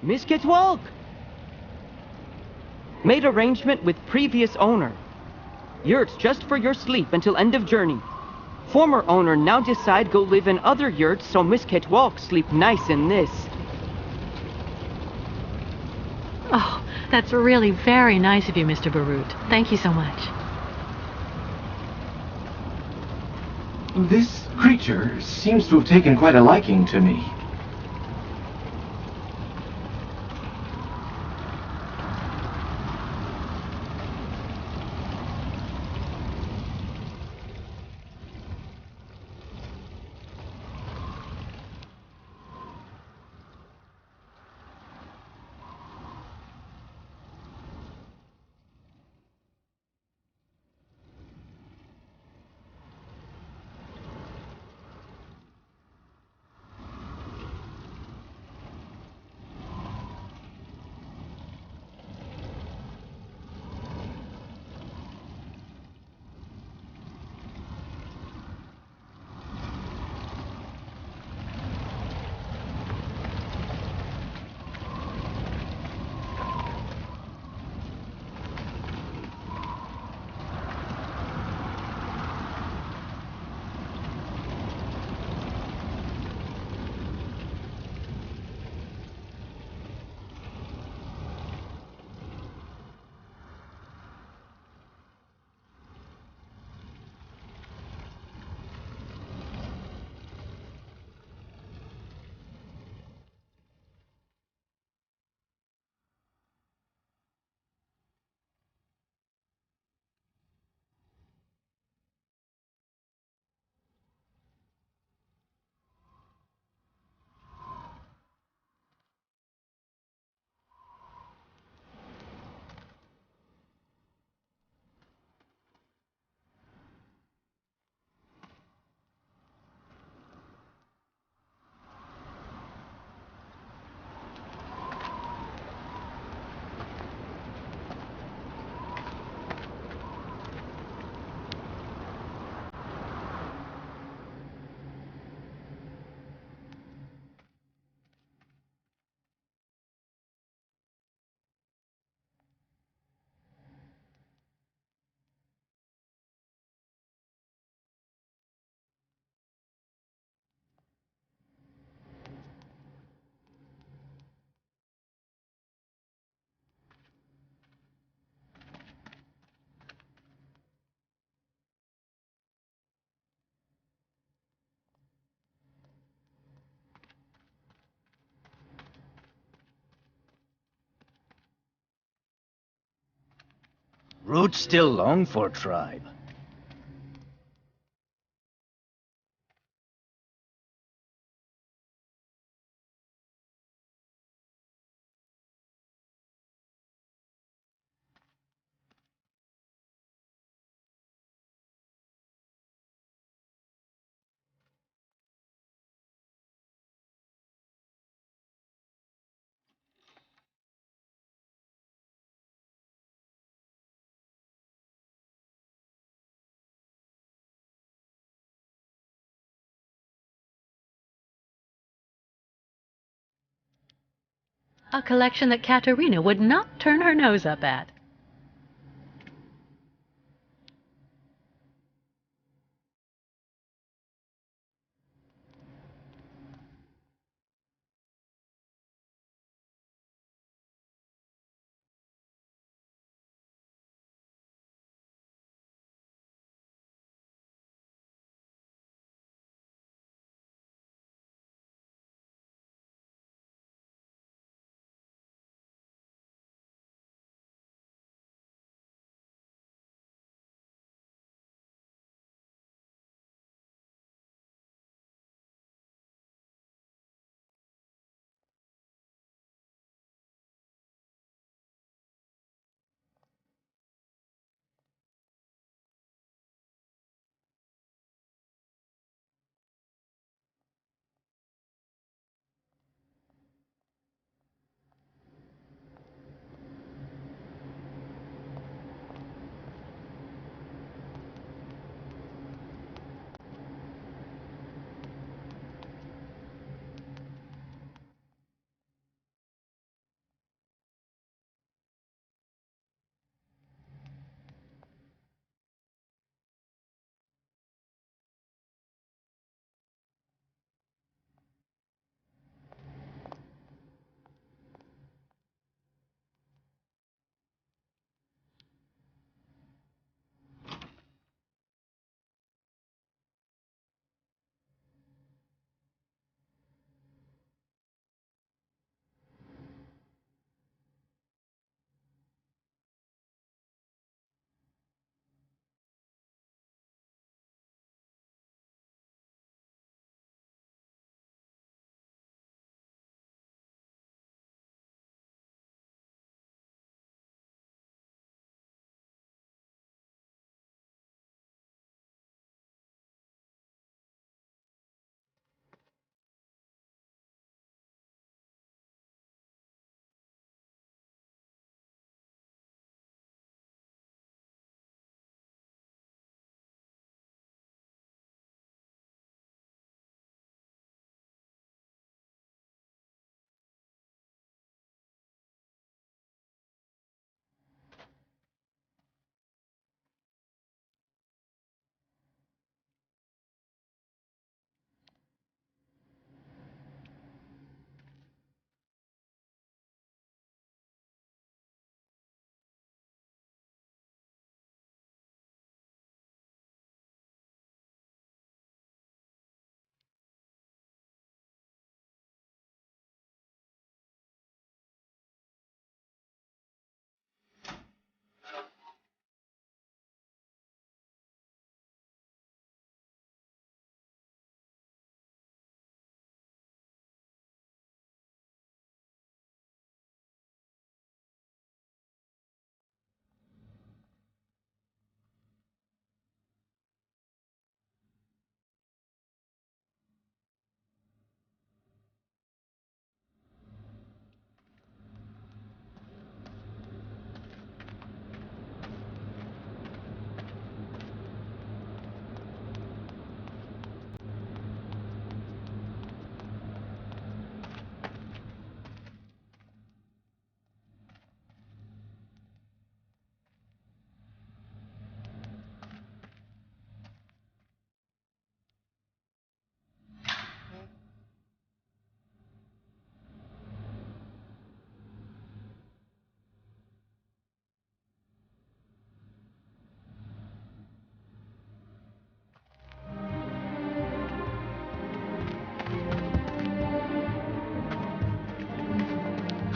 Miss Walk! Made arrangement with previous owner. Yurts just for your sleep until end of journey. Former owner now decide go live in other yurts so Miss Walk sleep nice in this. Oh, that's really very nice of you, Mr. Barut. Thank you so much. This creature seems to have taken quite a liking to me. Route still long for tribe. A collection that Katerina would not turn her nose up at.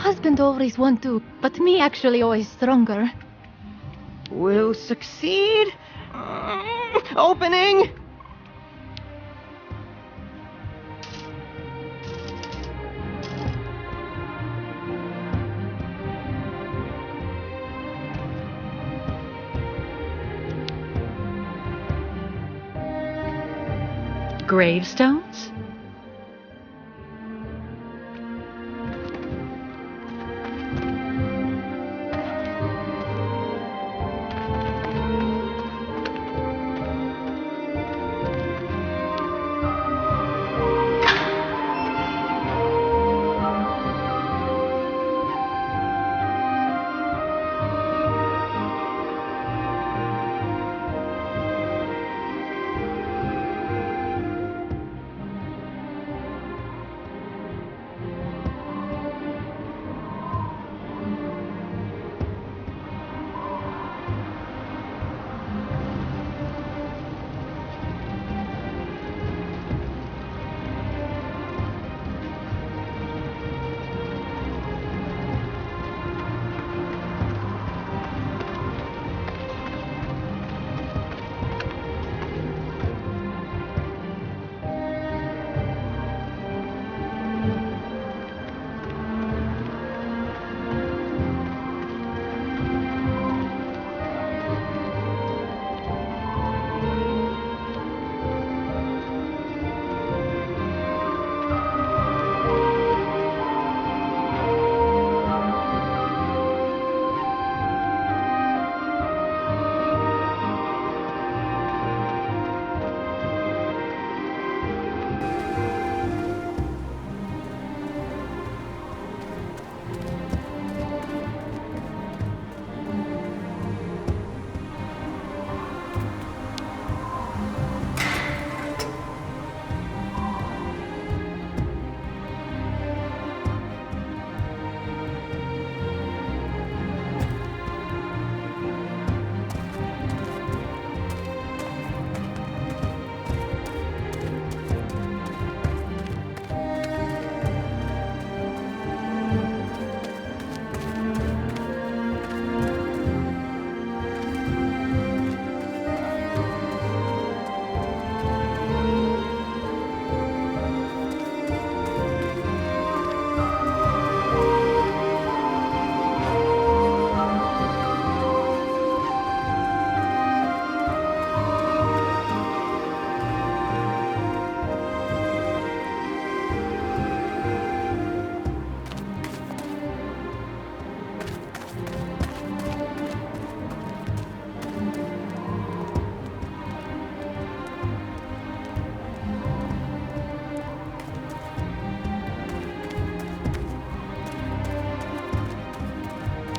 Husband always want to, but me actually always stronger. Will succeed. Opening! Gravestones?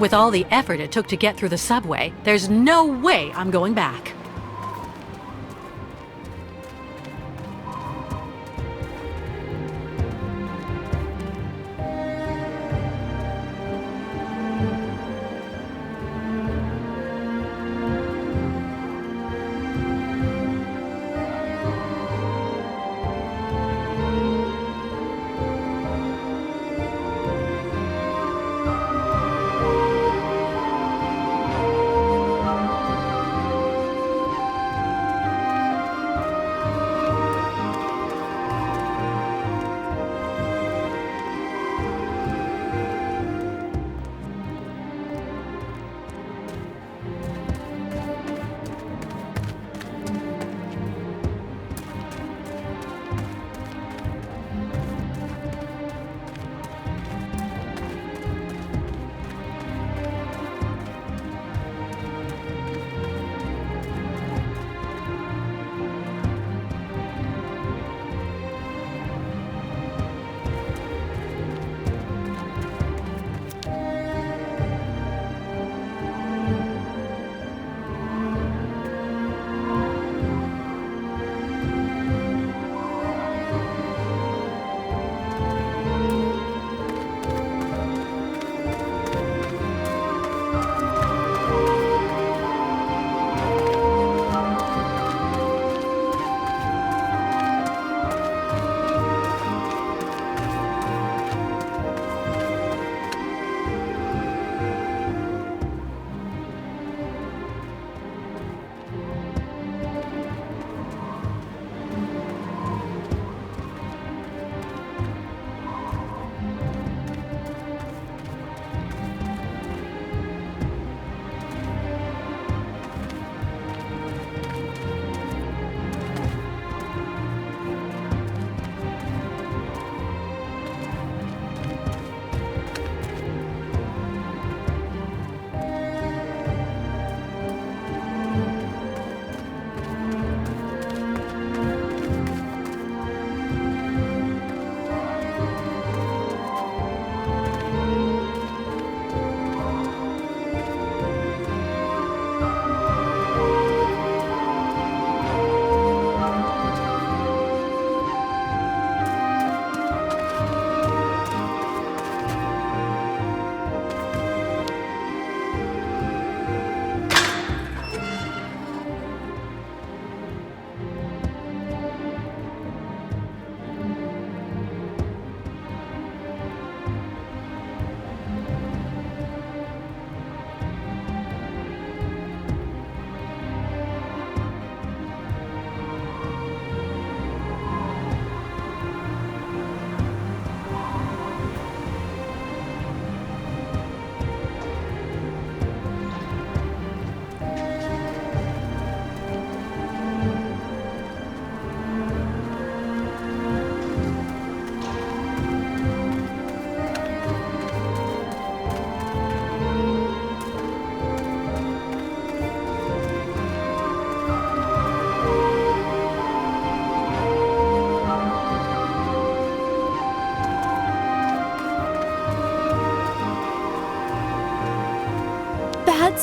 With all the effort it took to get through the subway, there's no way I'm going back.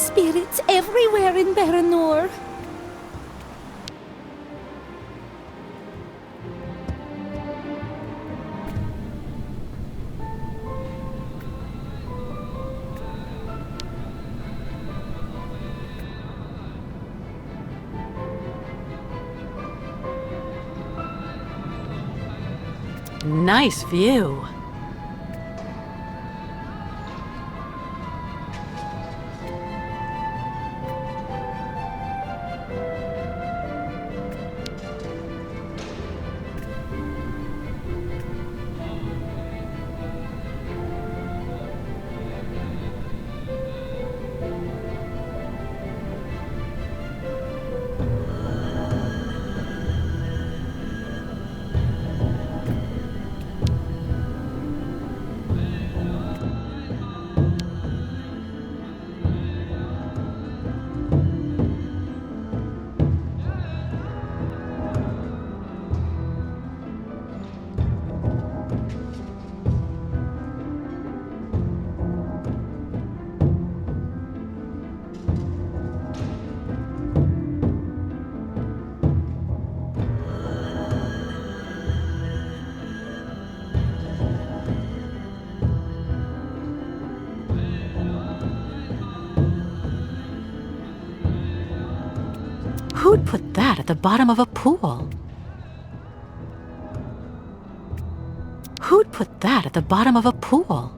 spirits everywhere in Baranor. Nice view. Who'd put that at the bottom of a pool? Who'd put that at the bottom of a pool?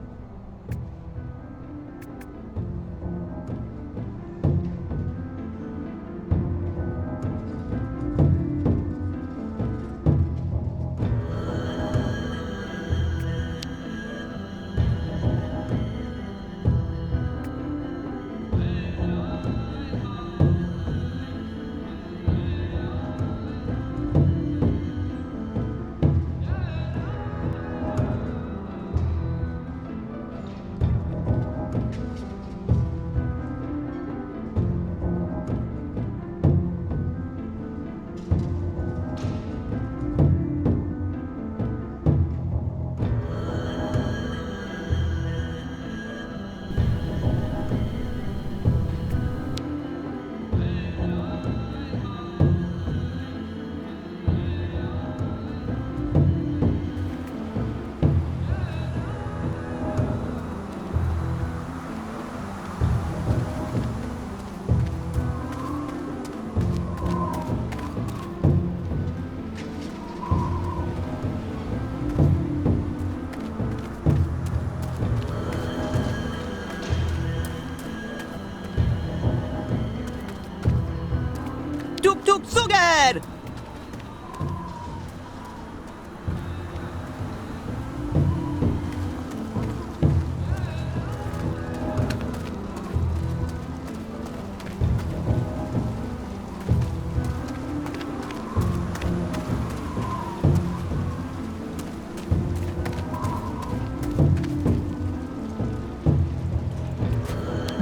Tuk Sugar!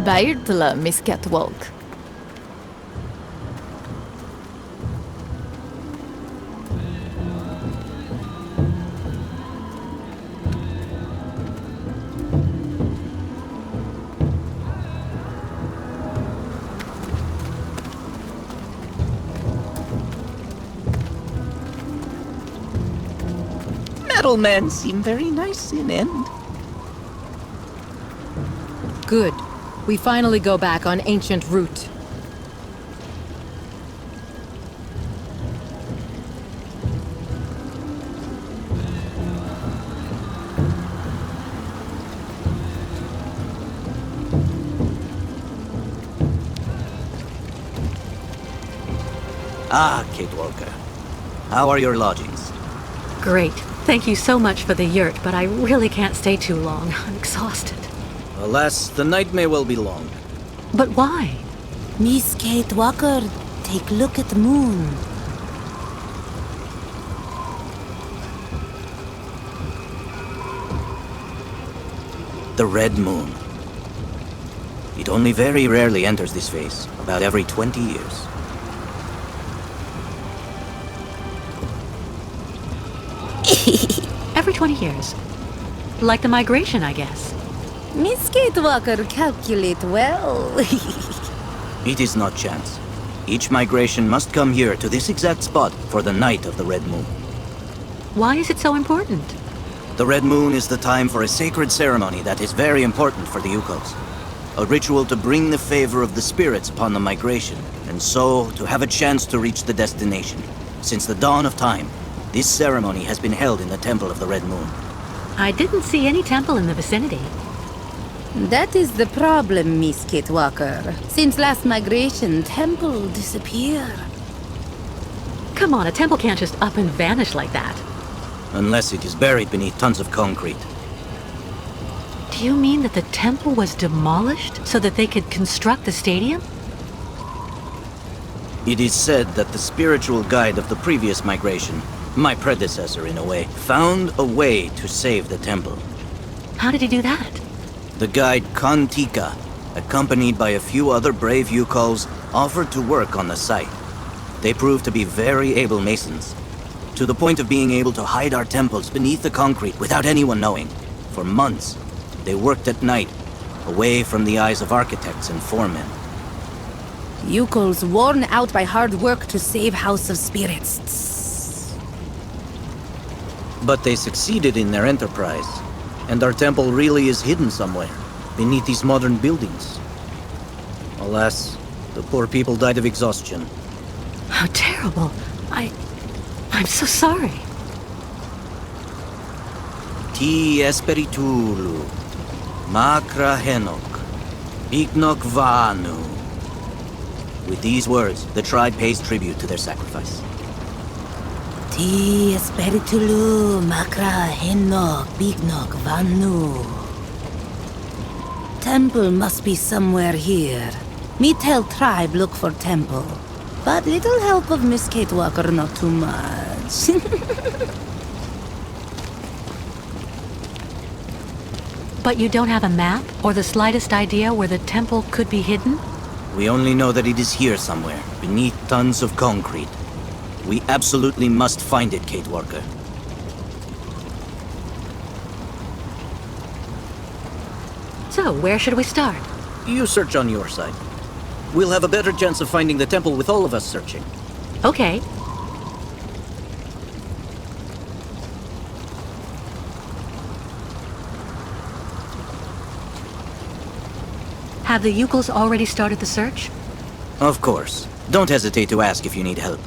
Bairtla, Miss Catwalk. Metal men seem very nice in end. Good. We finally go back on ancient route. Ah, Kate Walker. How are your lodgings? Great. Thank you so much for the yurt, but I really can't stay too long. I'm exhausted. Alas, the night may well be long. But why? Miss Kate Walker, take a look at the moon. The red moon. It only very rarely enters this phase, about every 20 years. Every 20 years. Like the migration, I guess. Miss Gatewalker calculate well. It is not chance. Each migration must come here to this exact spot for the night of the Red Moon. Why is it so important? The Red Moon is the time for a sacred ceremony that is very important for the Yukos. A ritual to bring the favor of the spirits upon the migration, and so to have a chance to reach the destination. Since the dawn of time, this ceremony has been held in the Temple of the Red Moon. I didn't see any temple in the vicinity. That is the problem, Miss Gatewalker. Since last migration, temple disappear. Come on, a temple can't just up and vanish like that. Unless it is buried beneath tons of concrete. Do you mean that the temple was demolished so that they could construct the stadium? It is said that the spiritual guide of the previous migration, my predecessor in a way, found a way to save the temple. How did he do that? The guide Kantika, accompanied by a few other brave Yukos, offered to work on the site. They proved to be very able masons, to the point of being able to hide our temples beneath the concrete without anyone knowing. For months, they worked at night, away from the eyes of architects and foremen. Yukos worn out by hard work to save House of Spirits. But they succeeded in their enterprise, and our temple really is hidden somewhere, beneath these modern buildings. Alas, the poor people died of exhaustion. How terrible. I'm so sorry. Ti Espiritulu, Makra Henok, Ignok Vanu. With these words, the tribe pays tribute to their sacrifice. Ti Espiritulu Makra Henok Bignok Vanu. Temple must be somewhere here. Me tell tribe look for temple. But little help of Miss Gatewalker, not too much. But you don't have a map or the slightest idea where the temple could be hidden? We only know that it is here somewhere, beneath tons of concrete. We absolutely must find it, Kate Walker. So, where should we start? You search on your side. We'll have a better chance of finding the temple with all of us searching. Okay. Have the Yukos already started the search? Of course. Don't hesitate to ask if you need help.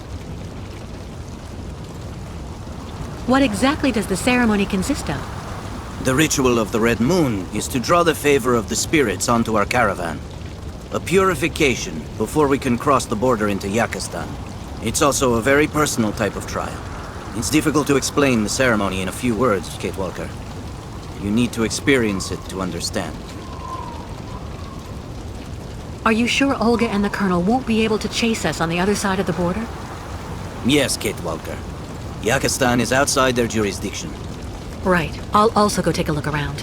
What exactly does the ceremony consist of? The ritual of the Red Moon is to draw the favor of the spirits onto our caravan. A purification before we can cross the border into Yakistan. It's also a very personal type of trial. It's difficult to explain the ceremony in a few words, Kate Walker. You need to experience it to understand. Are you sure Olga and the Colonel won't be able to chase us on the other side of the border? Yes, Kate Walker. Yakistan is outside their jurisdiction. Right. I'll also go take a look around.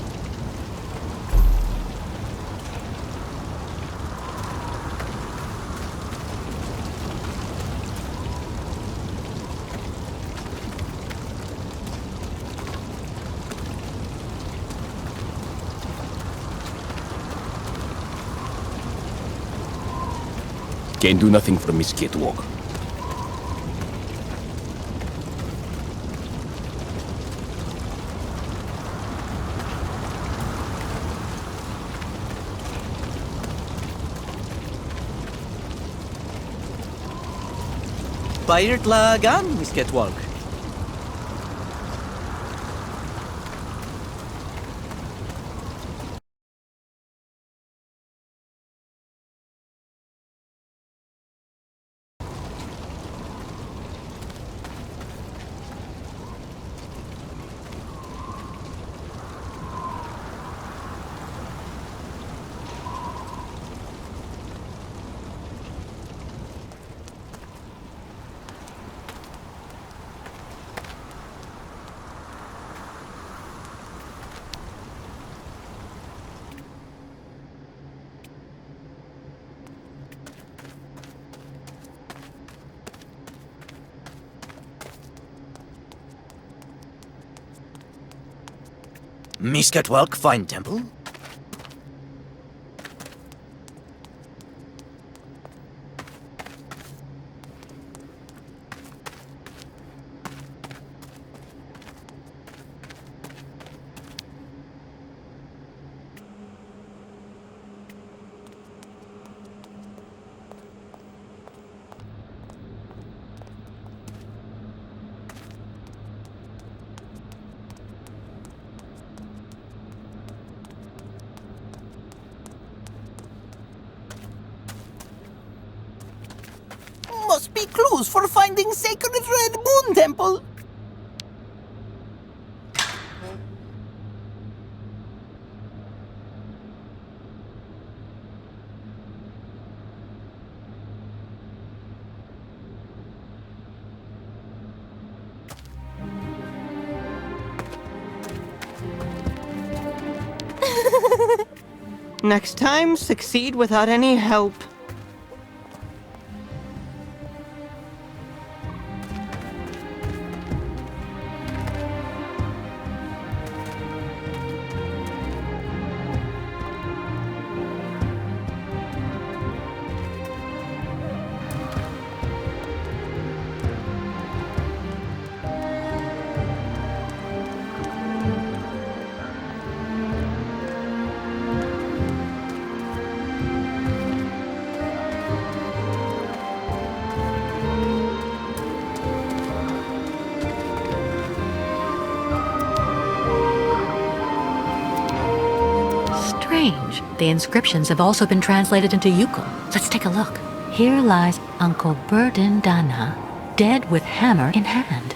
Can do nothing for Miss Gatewalker. Bayert lagan, Miss Catwalk. Miss Catwalk, find temple? any clues for finding Sacred Red Moon Temple? Next time, succeed without any help. Strange. The inscriptions have also been translated into Yukon. Let's take a look. Here lies Uncle Burden Dana, dead with hammer in hand.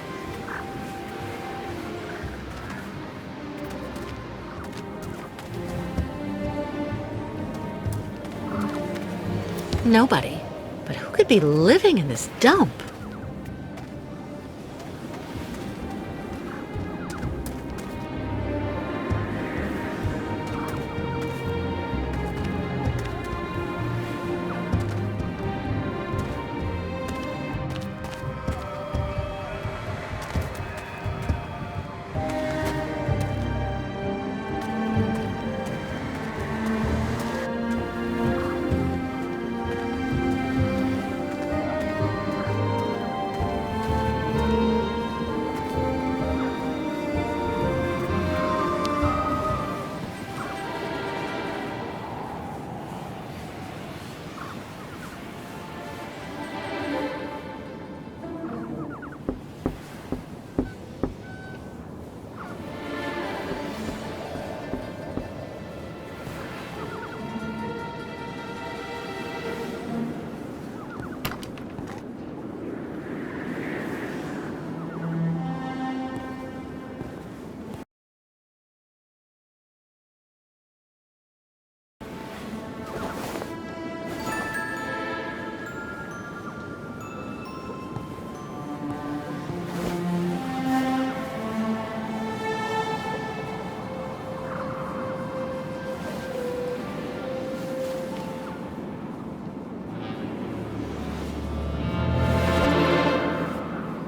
Nobody. But who could be living in this dump?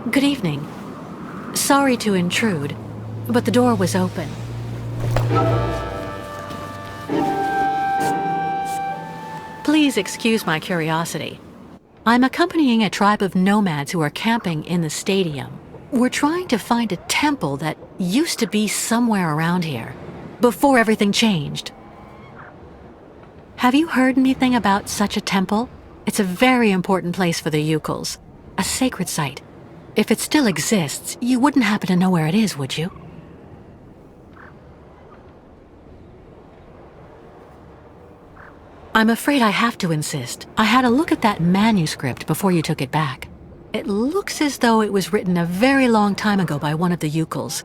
Good evening. Sorry to intrude, but the door was open. Please excuse my curiosity. I'm accompanying a tribe of nomads who are camping in the stadium. We're trying to find a temple that used to be somewhere around here, before everything changed. Have you heard anything about such a temple? It's a very important place for the Yukuls, a sacred site. If it still exists, you wouldn't happen to know where it is, would you? I'm afraid I have to insist. I had a look at that manuscript before you took it back. It looks as though it was written a very long time ago by one of the Yukuls.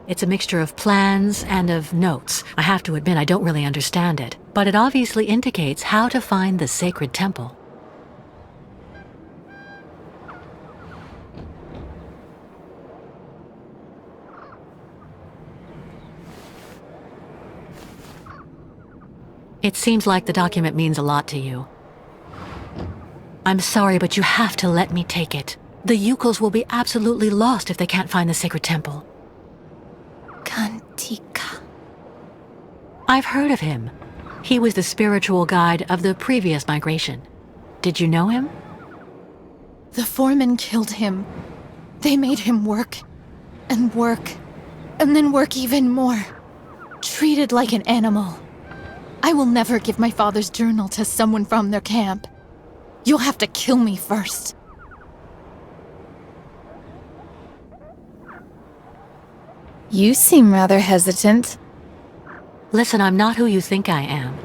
It's a mixture of plans and of notes. I have to admit I don't really understand it, but it obviously indicates how to find the sacred temple. It seems like the document means a lot to you. I'm sorry, but you have to let me take it. The Yukuls will be absolutely lost if they can't find the sacred temple. Kantika. I've heard of him. He was the spiritual guide of the previous migration. Did you know him? The foreman killed him. They made him work, and then work even more. Treated like an animal. I will never give my father's journal to someone from their camp. You'll have to kill me first. You seem rather hesitant. Listen, I'm not who you think I am.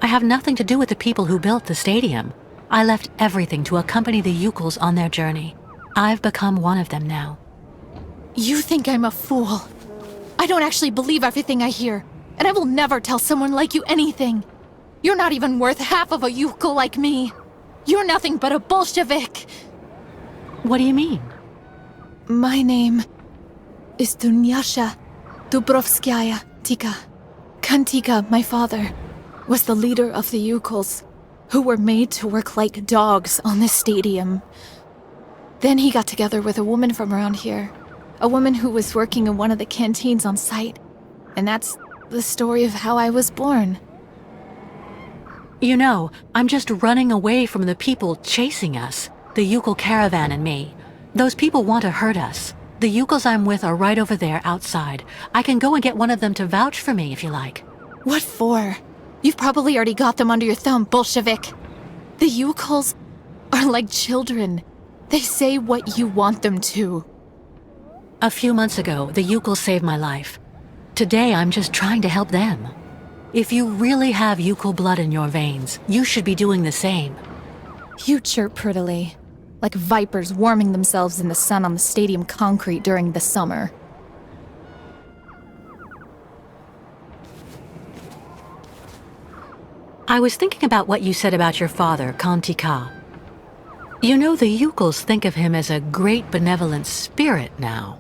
I have nothing to do with the people who built the stadium. I left everything to accompany the Yukels on their journey. I've become one of them now. You think I'm a fool. I don't actually believe everything I hear, and I will never tell someone like you anything. You're not even worth half of a Yukel like me. You're nothing but a Bolshevik. What do you mean? My name is Dunyasha Dubrovskaya Tika. Kantika, my father, was the leader of the Yukels, who were made to work like dogs on this stadium. Then he got together with a woman from around here, a woman who was working in one of the canteens on site. And that's the story of how I was born. You know, I'm just running away from the people chasing us, the Yukel caravan and me. Those people want to hurt us. The Yukels I'm with are right over there outside. I can go and get one of them to vouch for me if you like. What for? You've probably already got them under your thumb, Bolshevik. The Yukels are like children. They say what you want them to. A few months ago, the Yukels saved my life. Today, I'm just trying to help them. If you really have Yukel blood in your veins, you should be doing the same. You chirp prettily, like vipers warming themselves in the sun on the stadium concrete during the summer. I was thinking about what you said about your father, Kantika. You know, the Yukels think of him as a great benevolent spirit now,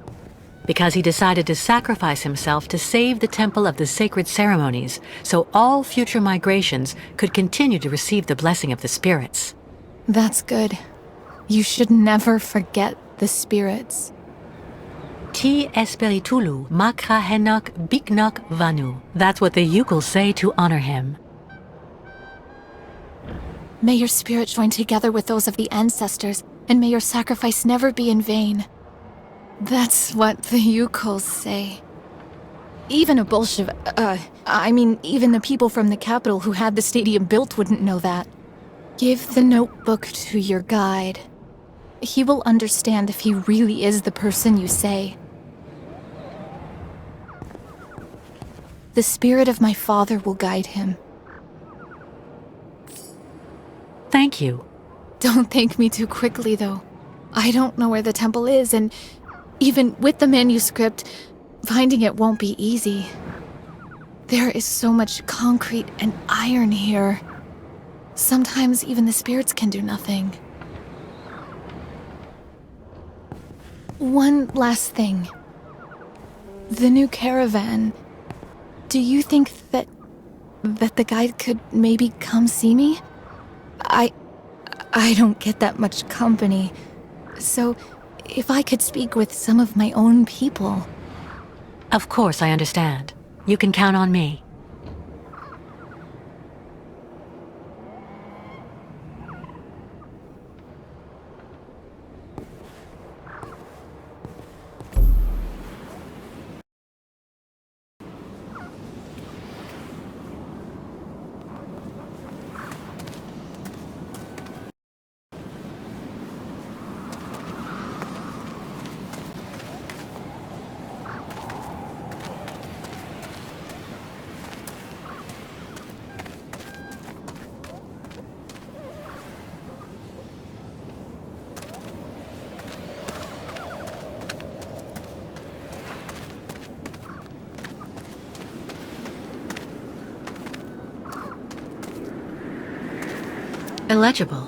because he decided to sacrifice himself to save the Temple of the Sacred Ceremonies, so all future migrations could continue to receive the blessing of the spirits. That's good. You should never forget the spirits. Ti Espiritulu Makra Henok Biknok Vanu. That's what the Yukels say to honor him. May your spirit join together with those of the ancestors, and may your sacrifice never be in vain. That's what the Yukels say. Even a Bolshevik, even the people from the capital who had the stadium built wouldn't know that. Give the notebook to your guide. He will understand if he really is the person you say. The spirit of my father will guide him. Thank you. Don't thank me too quickly, though. I don't know where the temple is, and even with the manuscript, finding it won't be easy. There is so much concrete and iron here. Sometimes even the spirits can do nothing. One last thing. The new caravan. Do you think that the guide could maybe come see me? I don't get that much company. So, if I could speak with some of my own people. Of course, I understand. You can count on me. Illegible.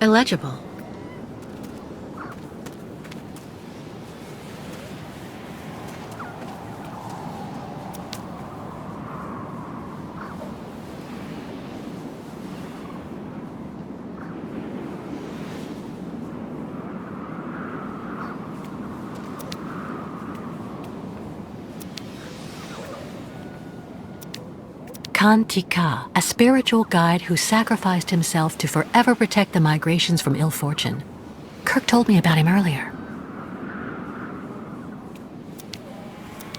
Illegible. Kantika, a spiritual guide who sacrificed himself to forever protect the migrations from ill fortune. Kirk told me about him earlier.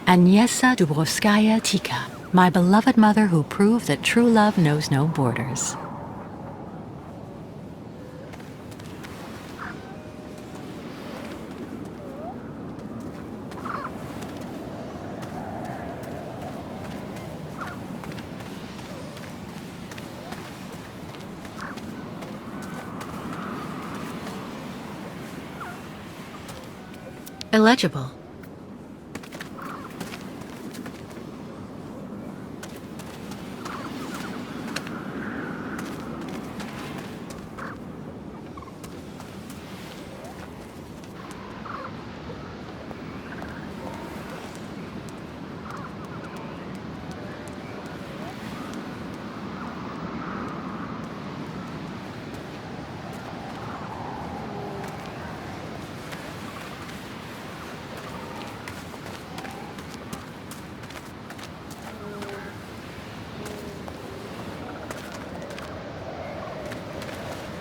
Agnieszka Dubrovskaya Tika, my beloved mother who proved that true love knows no borders. Illegible.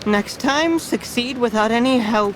Next time, succeed without any help.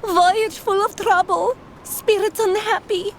Voyage full of trouble. Spirits unhappy.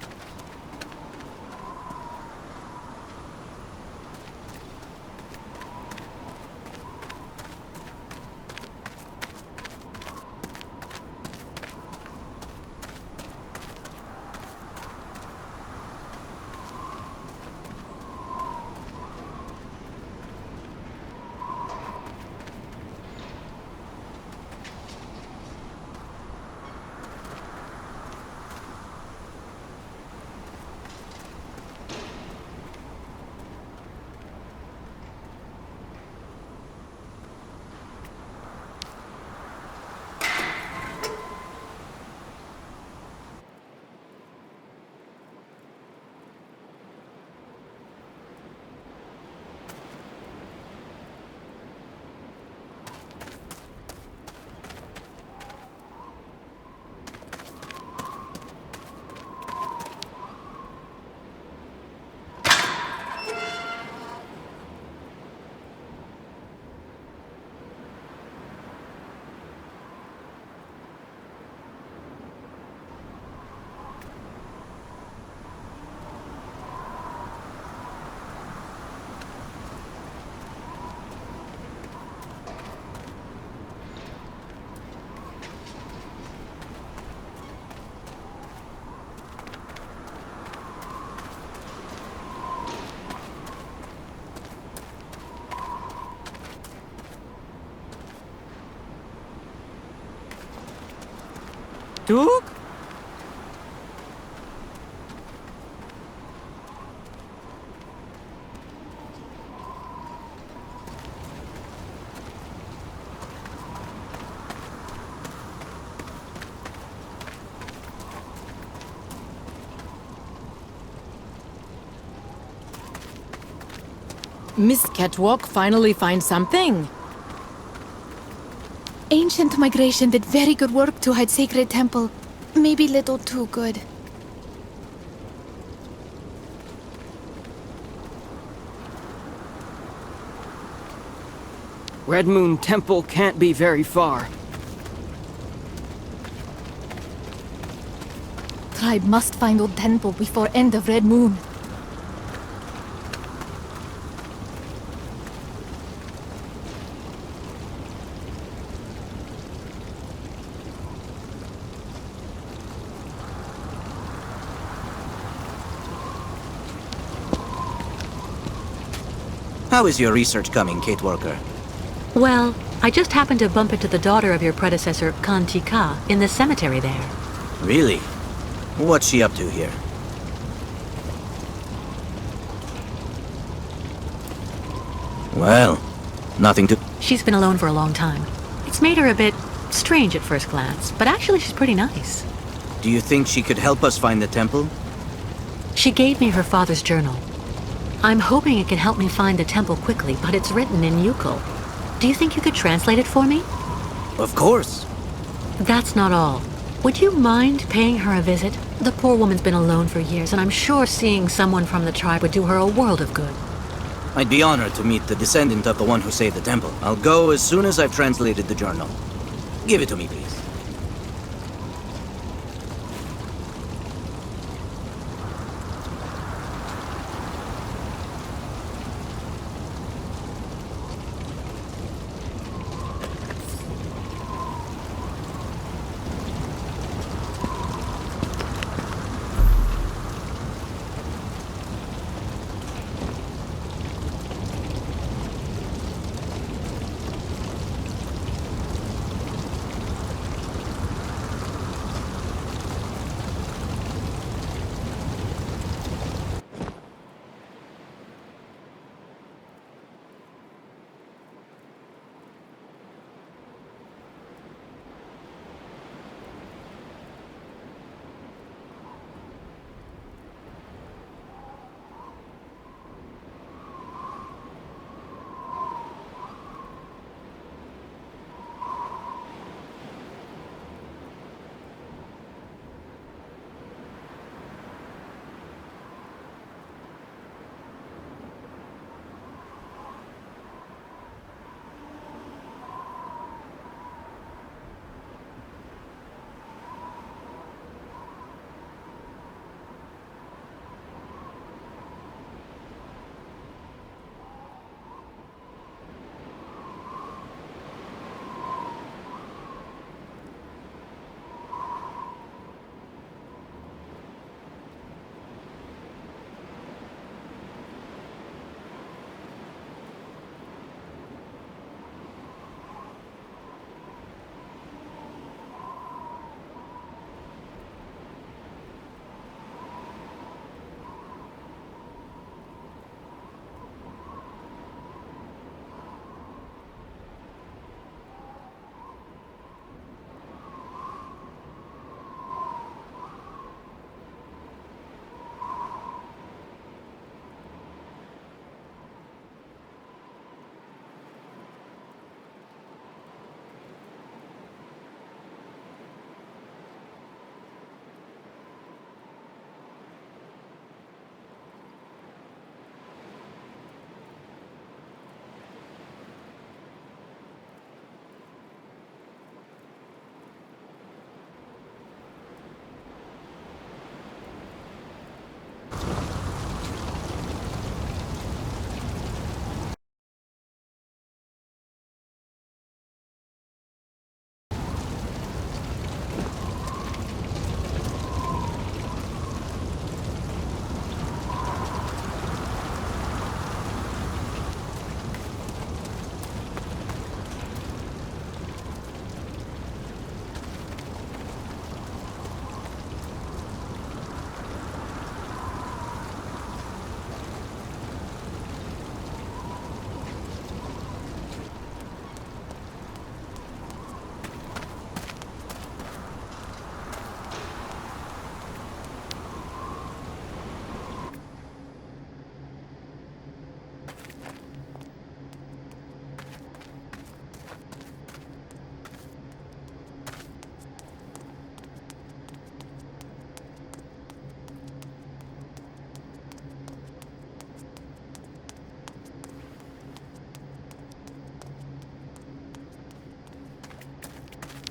Duke? Miss Catwalk finally finds something. Ancient migration did very good work to hide sacred temple. Maybe little too good. Red Moon Temple can't be very far. Tribe must find old temple before end of Red Moon. How is your research coming, Kate Walker? Well, I just happened to bump into the daughter of your predecessor, Kantika, in the cemetery there. Really? What's she up to here? Well, nothing to... She's been alone for a long time. It's made her a bit strange at first glance, but actually she's pretty nice. Do you think she could help us find the temple? She gave me her father's journal. I'm hoping it can help me find the temple quickly, but it's written in Yukon. Do you think you could translate it for me? Of course. That's not all. Would you mind paying her a visit? The poor woman's been alone for years, and I'm sure seeing someone from the tribe would do her a world of good. I'd be honored to meet the descendant of the one who saved the temple. I'll go as soon as I've translated the journal. Give it to me, please.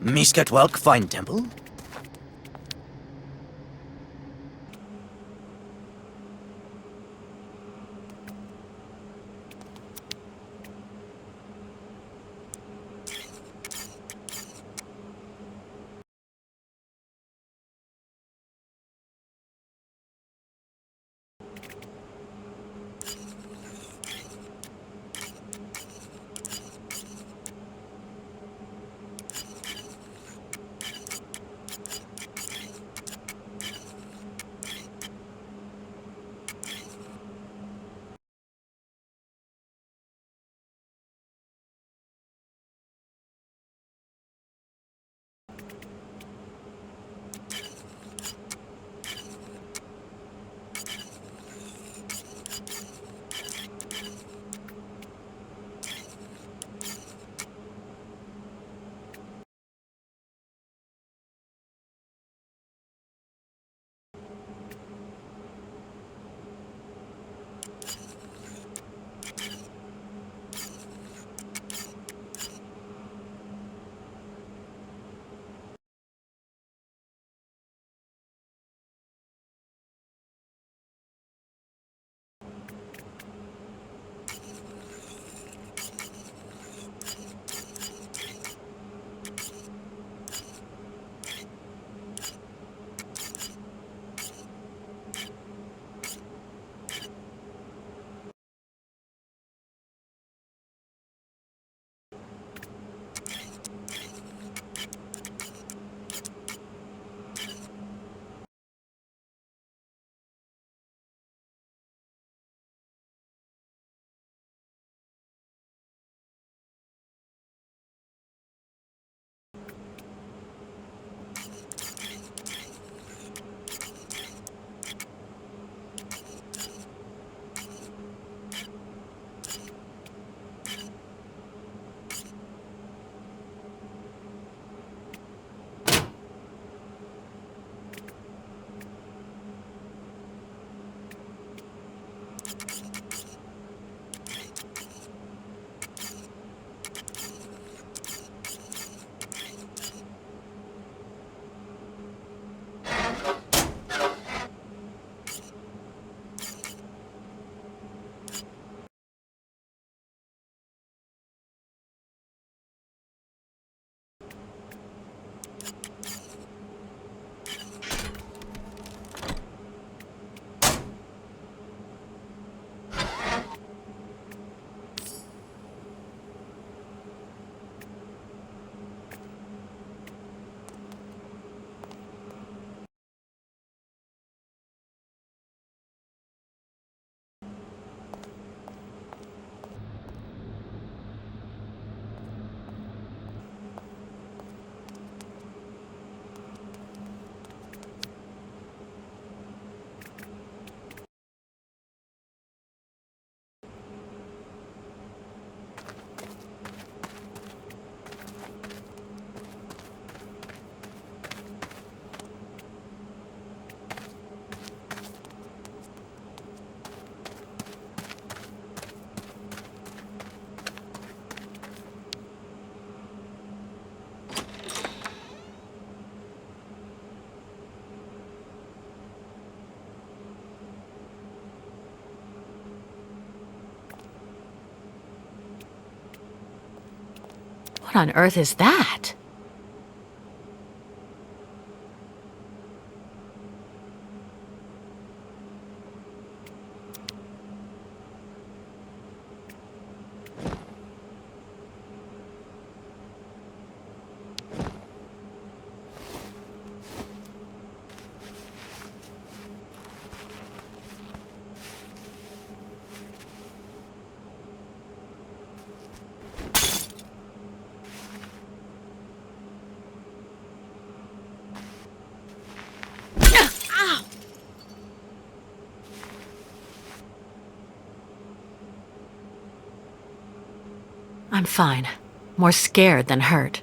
Miskatwalk find temple? What on earth is that? I'm fine. More scared than hurt.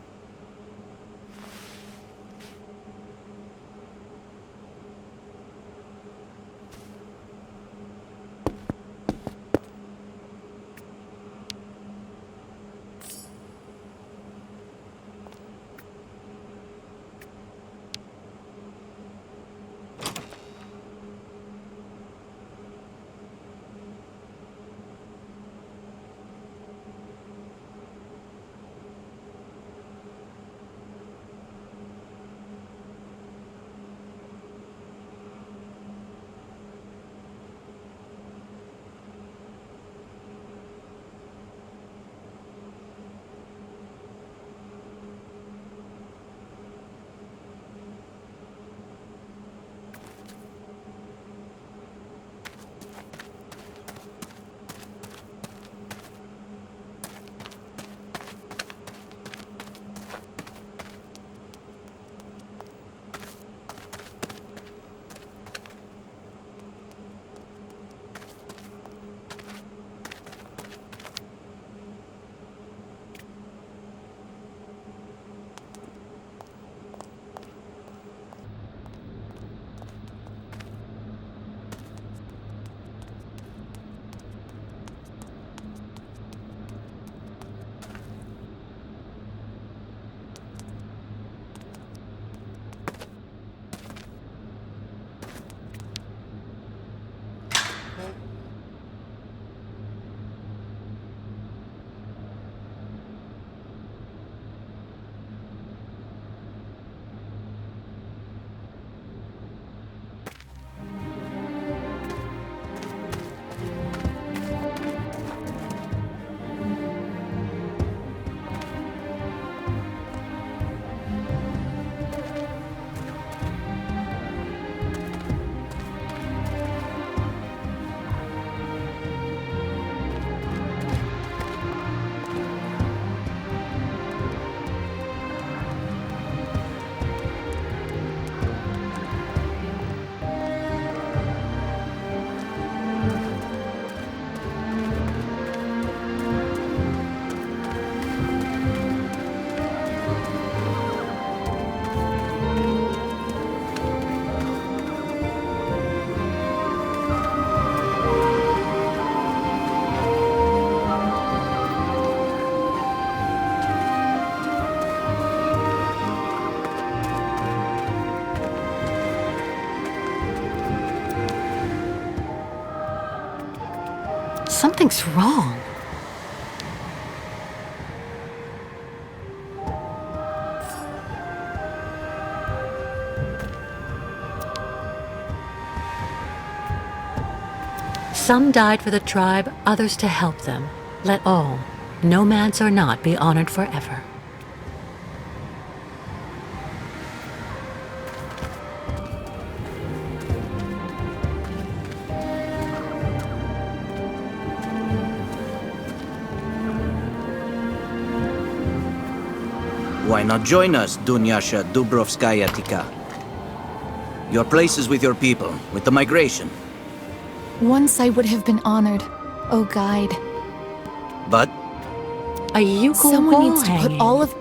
Something's wrong. Some died for the tribe, others to help them. Let all, nomads or not, be honored forever. Why not join us, Dunyasha Dubrovskaya Tika? Your place is with your people, with the migration. Once I would have been honored, oh guide. But A Yuko Someone wall needs to put hanging. all of